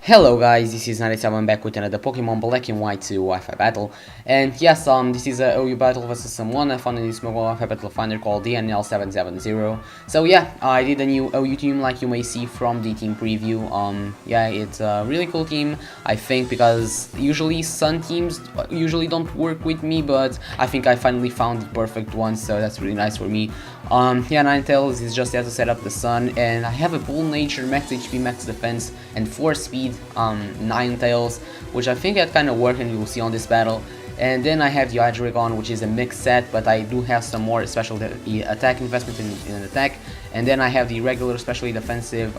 Hello guys, this is 97 back with another Pokemon Black and White 2 Wi-Fi battle. And yes, this is a OU battle versus someone I found in this mobile Wi-Fi battle finder called DNL770. So yeah, I did a new OU team like you may see from the team preview. Yeah, it's a really cool team, I think, because usually Sun teams usually don't work with me, but I think I finally found the perfect one, so that's really nice for me. Yeah, Ninetales is just there to set up the Sun, and I have a Bull Nature, Max HP, Max Defense, and 4 Speed Ninetales, which I think that kind of worked, and you will see on this battle. And then I have the Hydreigon, which is a mixed set, but I do have some more special attack investment in attack. And then I have the regular, especially defensive,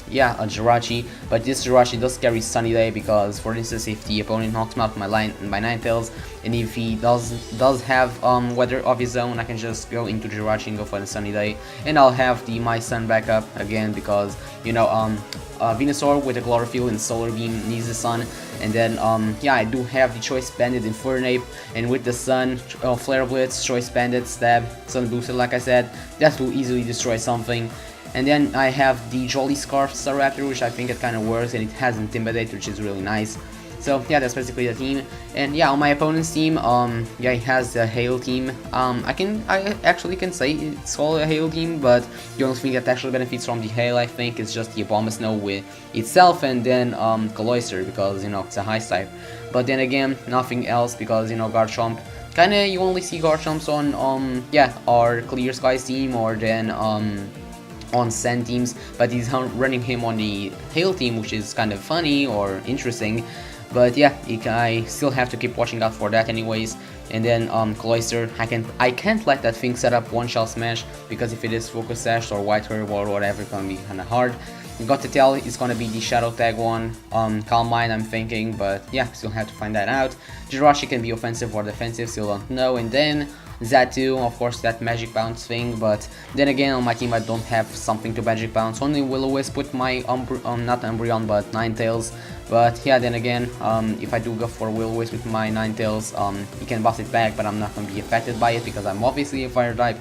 yeah, a Jirachi. But this Jirachi does carry Sunny Day because, for instance, if the opponent knocks him out my Ninetales, and if he does have weather of his own, I can just go into Jirachi and go for the Sunny Day, and I'll have the My Sun backup again because Venusaur with a Chlorophyll and Solar Beam needs the Sun. And then yeah, I do have the Choice Bandit Infernape, and with the Sun, Flare Blitz, Choice Bandit, Stab, Sun Boosted, like I said, that will easily destroy something. And then I have the Jolly Scarf Staraptor, which I think it kind of works, and it has Intimidate, which is really nice. So yeah, that's basically the team. And yeah, on my opponent's team, yeah, he has the Hail team. I actually can say it's called a Hail team, but the only thing that actually benefits from the Hail, I think, is just the Abomasnow with itself, and then Cloyster, because it's a high type. But then again, nothing else, because Garchomp, kinda you only see Garchomps on yeah, our Clear Skies team, or then on Sand teams, but he's running him on the Hail team, which is kind of funny or interesting. But yeah, I still have to keep watching out for that anyways. And then Cloyster, I can't let that thing set up One Shell Smash, because if it is Focus Sash or White Herb or whatever, it's gonna be kinda hard. Gothitelle is gonna be the Shadow Tag one. Calm Mind, I'm thinking, but yeah, still have to find that out. Jirachi can be offensive or defensive, still don't know. And then Xatu, of course, that Magic Bounce thing, but then again, on my team I don't have something to Magic Bounce, only Will-O-Wisp with my, not Umbreon, but Ninetales. But yeah, then again, if I do go for Will-O-Wisp with my Ninetales, he can bounce it back, but I'm not going to be affected by it because I'm obviously a Fire type.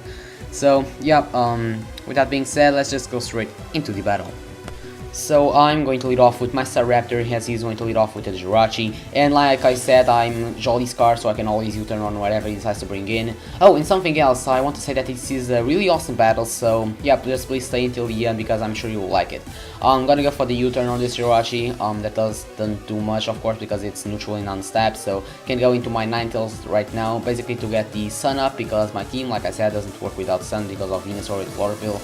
So yeah, with that being said, let's just go straight into the battle. So I'm going to lead off with my Staraptor, as he's going to lead off with a Jirachi, and like I said, I'm Jolly Scar, so I can always U-turn on whatever he decides to bring in. Oh, and something else, I want to say that this is a really awesome battle, so yeah, just please stay until the end because I'm sure you will like it. I'm gonna go for the U-turn on this Jirachi. That doesn't do much, of course, because it's neutral and unstabbed, so can go into my Ninetales right now, basically to get the Sun up, because my team, like I said, doesn't work without Sun because of Venusaur with Chlorophyll.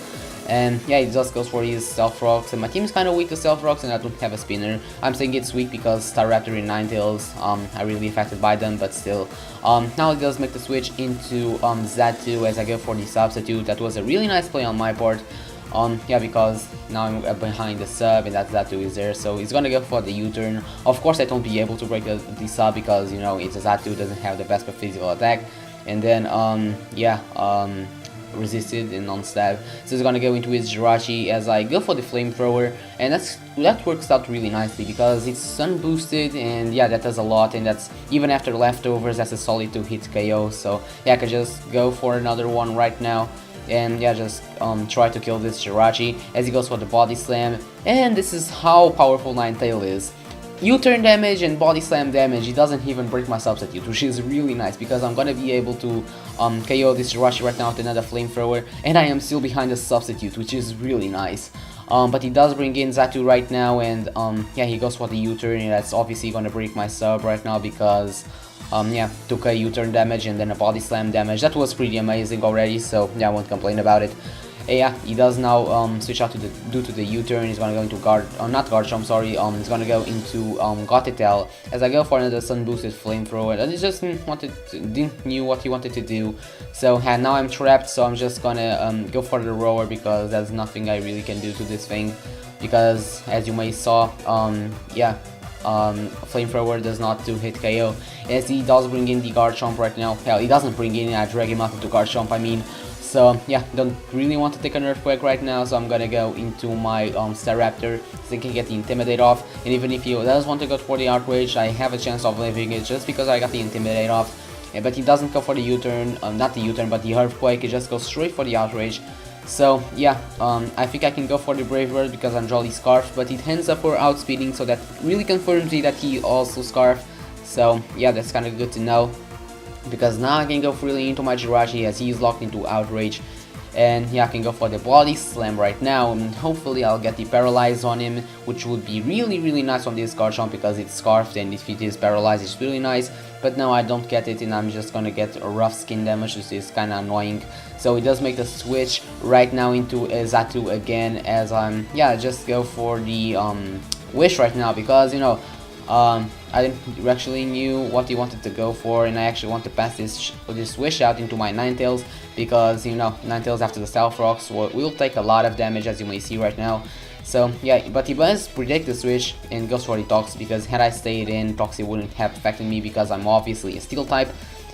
And yeah, it just goes for his Stealth Rocks, and my team is kind of weak to Stealth Rocks, and I don't have a spinner. I'm saying it's weak because Staraptor and Ninetales are really affected by them, but still. Now it does make the switch into Xatu as I go for the Substitute. That was a really nice play on my part. Yeah, because now I'm behind the sub, and that Xatu is there, so he's gonna go for the U-turn. Of course, I don't be able to break the sub because it's a Xatu, doesn't have the best physical attack, and then yeah, resisted and non-stab, so he's gonna go into his Jirachi as I go for the Flamethrower, and that works out really nicely because it's Sun boosted, and yeah, that does a lot, and that's even after leftovers, that's a solid 2-hit KO. So yeah, I can just go for another one right now, and yeah, just try to kill this Jirachi as he goes for the Body Slam. And this is how powerful Ninetale is. U-turn damage and Body Slam damage, it doesn't even break my Substitute, which is really nice because I'm gonna be able to KO this Jirachi right now with another Flamethrower, and I am still behind the Substitute, which is really nice. But he does bring in Xatu right now, and yeah, he goes for the U-turn, and that's obviously gonna break my sub right now because yeah, took a U-turn damage and then a Body Slam damage. That was pretty amazing already, so yeah, I won't complain about it. Yeah, he does now switch out due to the U-turn. He's gonna go into not Garchomp, sorry. He's gonna go into Gothitelle as I go for another Sun boosted Flamethrower. And he just didn't knew what he wanted to do. So now I'm trapped. So I'm just gonna go for the Roar because there's nothing I really can do to this thing. Because as you may saw, yeah, Flamethrower does not 2-hit KO. As he does bring in the Garchomp right now. Hell, he doesn't bring in. I drag him out into Garchomp. I mean. So yeah, don't really want to take an Earthquake right now, so I'm gonna go into my Staraptor, so I can get the Intimidate off. And even if he does want to go for the Outrage, I have a chance of living it just because I got the Intimidate off. But he doesn't go for the U-turn, not the U-turn, but the Earthquake. He just goes straight for the Outrage. So yeah, I think I can go for the Brave Bird because I'm Jolly Scarf, but it ends up for outspeeding, so that really confirms me that he also Scarf. So yeah, that's kind of good to know, because now I can go freely into my Jirachi as he is locked into Outrage. And yeah, I can go for the Body Slam right now, and hopefully I'll get the Paralyze on him, which would be really nice on this Garchomp because it's Scarfed, and if it is Paralyzed it's really nice. But now I don't get it, and I'm just gonna get a rough skin damage, which is kinda annoying. So it does make the switch right now into Xatu again, as I'm, yeah, just go for the Wish right now, because, you know, I actually knew what he wanted to go for, and I actually want to pass this Wish out into my Ninetales, because, you know, Ninetales after the Stealth Rocks will take a lot of damage, as you may see right now. So yeah, but he does predict the switch and goes for the Tox, because had I stayed in, Toxie wouldn't have affected me because I'm obviously a Steel type.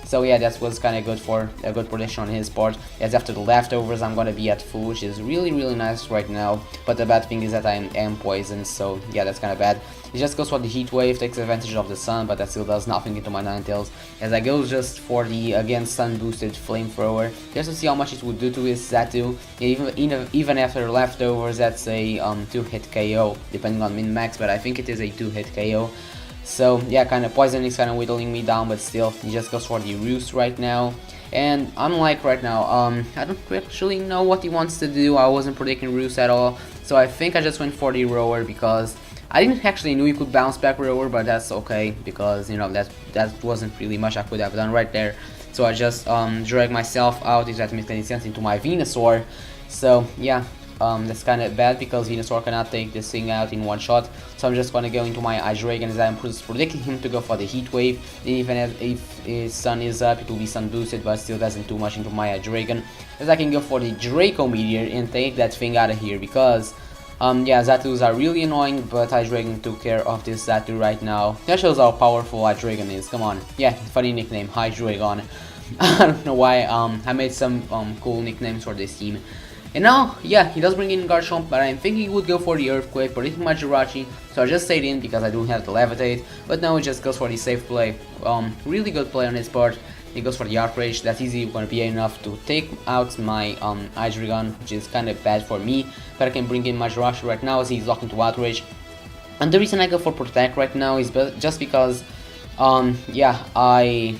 So yeah, that was kind of good for a good prediction on his part, as after the leftovers I'm gonna be at full, which is really nice right now. But the bad thing is that I am poisoned, so yeah, that's kind of bad. It just goes for the Heat Wave, takes advantage of the sun, but that still does nothing into my Ninetales, as I go just for the, again, sun boosted Flamethrower, just to see how much it would do to his Xatu. Even after leftovers, that's a 2-hit KO, depending on min-max, but I think it is a 2-hit KO. So yeah, kind of poison is kind of whittling me down, but still, he just goes for the Roost right now. And unlike right now, I don't actually know what he wants to do. I wasn't predicting Roost at all, so I think I just went for the Roar, because I didn't actually know he could bounce back Roar, but that's okay, because, you know, that wasn't really much I could have done right there. So I just dragged myself out, if that makes any sense, into my Venusaur. So yeah, that's kind of bad, because Venusaur cannot take this thing out in one shot. So I'm just gonna go into my Hydreigon, as I'm predicting him to go for the Heat Wave. Even if his sun is up, it will be sun boosted, but still doesn't do much into my Hydreigon, as I can go for the Draco Meteor and take that thing out of here, because yeah, Xatus are really annoying, but Hydreigon took care of this Xatu right now. That shows how powerful Hydreigon is. Come on. Yeah, funny nickname, Hydreigon. I don't know why. I made some cool nicknames for this team. And now, yeah, he does bring in Garchomp, but I'm thinking he would go for the Earthquake, predicting my Jirachi, so I just stayed in because I don't have to Levitate. But now he just goes for the safe play. Really good play on his part. He goes for the Outrage. That's easy going to be enough to take out my Hydreigon, which is kind of bad for me. But I can bring in my Jirachi right now, as he's locked into Outrage. And the reason I go for Protect right now is just because, yeah, I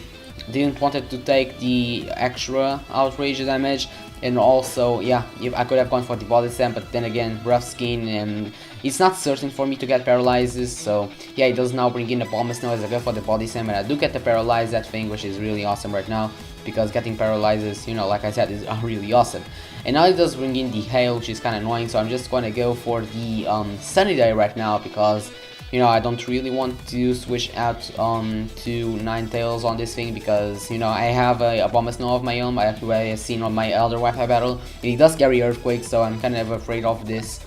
didn't want it to take the extra Outrage damage. And also, yeah, I could have gone for the Body Slam, but then again, rough skin, and it's not certain for me to get Paralyzes. So yeah, it does now bring in the Bombasnow as I go for the Body Slam, and I do get the Paralyze, that thing, which is really awesome right now, because getting Paralyzes, you know, like I said, is really awesome. And now it does bring in the Hail, which is kind of annoying, so I'm just going to go for the Sunny Day right now, because, you know, I don't really want to switch out to Ninetales on this thing, because, you know, I have a Abomasnow of my own, I have seen on my Elder Wi-Fi battle, and he does carry Earthquake, so I'm kind of afraid of this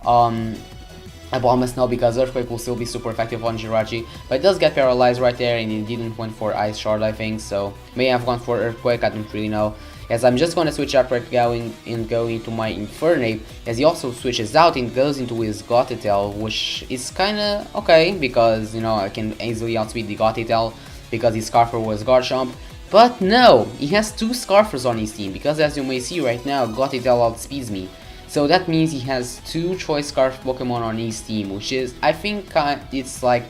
Abomasnow, because Earthquake will still be super effective on Jirachi, but it does get paralyzed right there, and he didn't went for Ice Shard, I think, so may have gone for Earthquake, I don't really know. As I'm just going to switch out right now and go into my Infernape, as he also switches out and goes into his Gothitelle, which is kinda okay, because, you know, I can easily outspeed the Gothitelle, because his Scarfer was Garchomp. But no, he has two Scarfers on his team, because as you may see right now, Gothitelle outspeeds me. So that means he has two Choice Scarf Pokemon on his team, which is, I think, it's like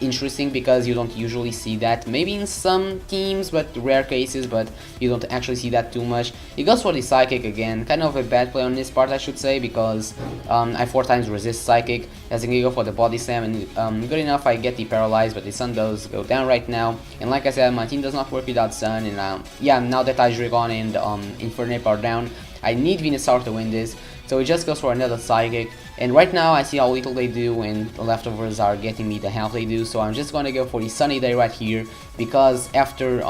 interesting, because you don't usually see that, maybe in some teams, but rare cases, but you don't actually see that too much. He goes for the Psychic again, kind of a bad play on this part, I should say, because I 4 times resist Psychic, as I can go for the Body Slam, and good enough I get the Paralyze, but the Sun does go down right now. And like I said, my team does not work without Sun, and yeah, now that Hydreigon and Infernape are down, I need Venusaur to win this. So he just goes for another Psychic, and right now I see how little they do, and the leftovers are getting me the health they do, so I'm just gonna go for the Sunny Day right here, because after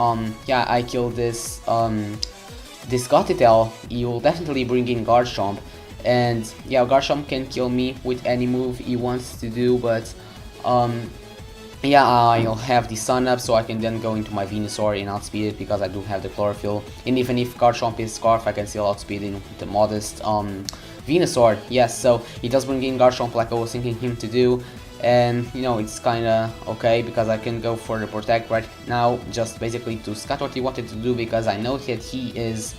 yeah, I kill this this Gothitelle, he will definitely bring in Garchomp, and yeah, Garchomp can kill me with any move he wants to do, but yeah, I'll have the Sun up, so I can then go into my Venusaur and outspeed it, because I do have the Chlorophyll. And even if Garchomp is Scarf, I can still outspeed it with the modest Venusaur. Yes, so he does bring in Garchomp like I was thinking him to do. And, you know, it's kinda okay, because I can go for the Protect right now, just basically to scat what he wanted to do, because I know that he is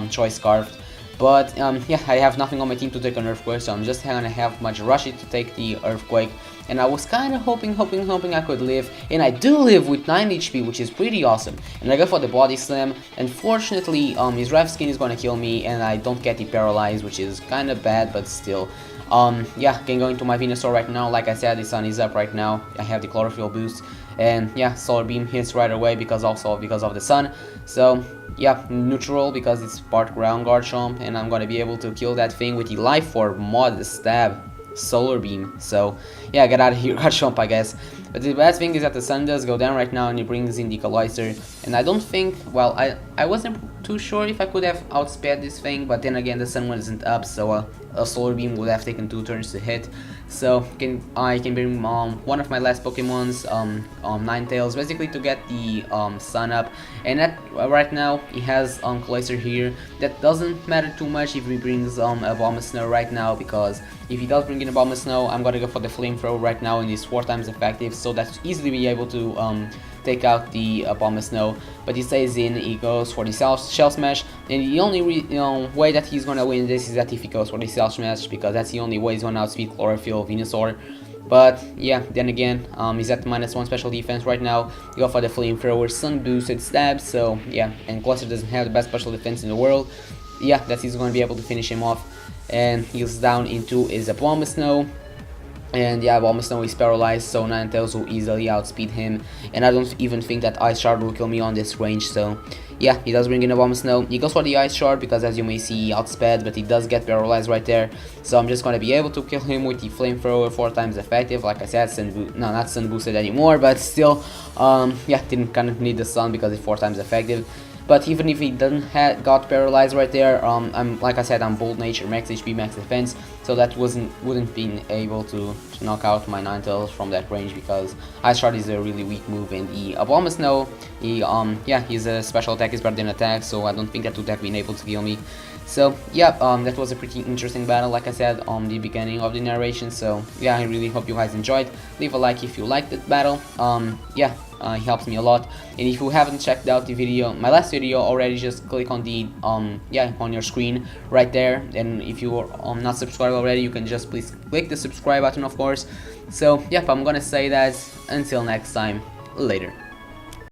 Choice Scarfed. But yeah, I have nothing on my team to take an Earthquake, so I'm just gonna have Majirashi to take the Earthquake. And I was kind of hoping I could live, and I do live with 9 HP, which is pretty awesome. And I go for the Body Slam. Unfortunately, his Rev Skin is gonna kill me, and I don't get the Paralyze, which is kind of bad, but still. Yeah, can go into my Venusaur right now. Like I said, the sun is up right now. I have the Chlorophyll boost, and yeah, Solar Beam hits right away because of the sun. So yeah, neutral because it's part ground Garchomp, and I'm gonna be able to kill that thing with the Life Orb mod stab. Solar Beam. So yeah, get out of here, Garchomp, I guess. But the bad thing is that the sun does go down right now, and it brings in the Cloyster. And I don't think, well, I wasn't too sure if I could have outsped this thing, but then again the sun wasn't up, so a Solar Beam would have taken 2 turns to hit. So I can bring one of my last Pokemons, Ninetales, basically to get the sun up. And right now he has Cloyster here. That doesn't matter too much if he brings a Abomasnow right now, because if he does bring in a Abomasnow, I'm gonna go for the Flamethrower right now, and it's 4 times effective, so that's easily be able to take out the Abomasnow. But he stays in, he goes for the Shell Smash, and the only way that he's gonna win this is that if he goes for the Shell Smash, because that's the only way he's gonna outspeed Chlorophyll Venusaur. But yeah, then again, he's at -1 special defense right now. You go for the Flamethrower, Sun boosted stab, so yeah, and Cloyster doesn't have the best special defense in the world. Yeah, that he's gonna be able to finish him off, and he's down into his Abomasnow. And yeah, Abomasnow is paralyzed, so Ninetales will easily outspeed him, and I don't even think that Ice Shard will kill me on this range. So yeah, he does bring in Abomasnow. He goes for the Ice Shard because, as you may see, he outsped, but he does get paralyzed right there. So I'm just gonna be able to kill him with the Flamethrower, 4 times effective. Like I said, not Sun boosted anymore, but still, yeah, didn't kind of need the Sun because it's 4 times effective. But even if he doesn't got paralyzed right there, like I said, I'm Bold Nature, max HP, max defense, so that wouldn't be able to knock out my Ninetales from that range, because Ice Shard is a really weak move, and the Abomasnow, yeah, his special attack is better than attack, so I don't think that would have been able to kill me. So yeah, that was a pretty interesting battle, like I said on the beginning of the narration. So yeah, I really hope you guys enjoyed. Leave a like if you liked the battle. Yeah, it helps me a lot. And if you haven't checked out the video, my last video already, just click on the yeah, on your screen right there. And if you are not subscribed already, you can just please click the subscribe button, of course. So yeah, I'm gonna say that until next time, later.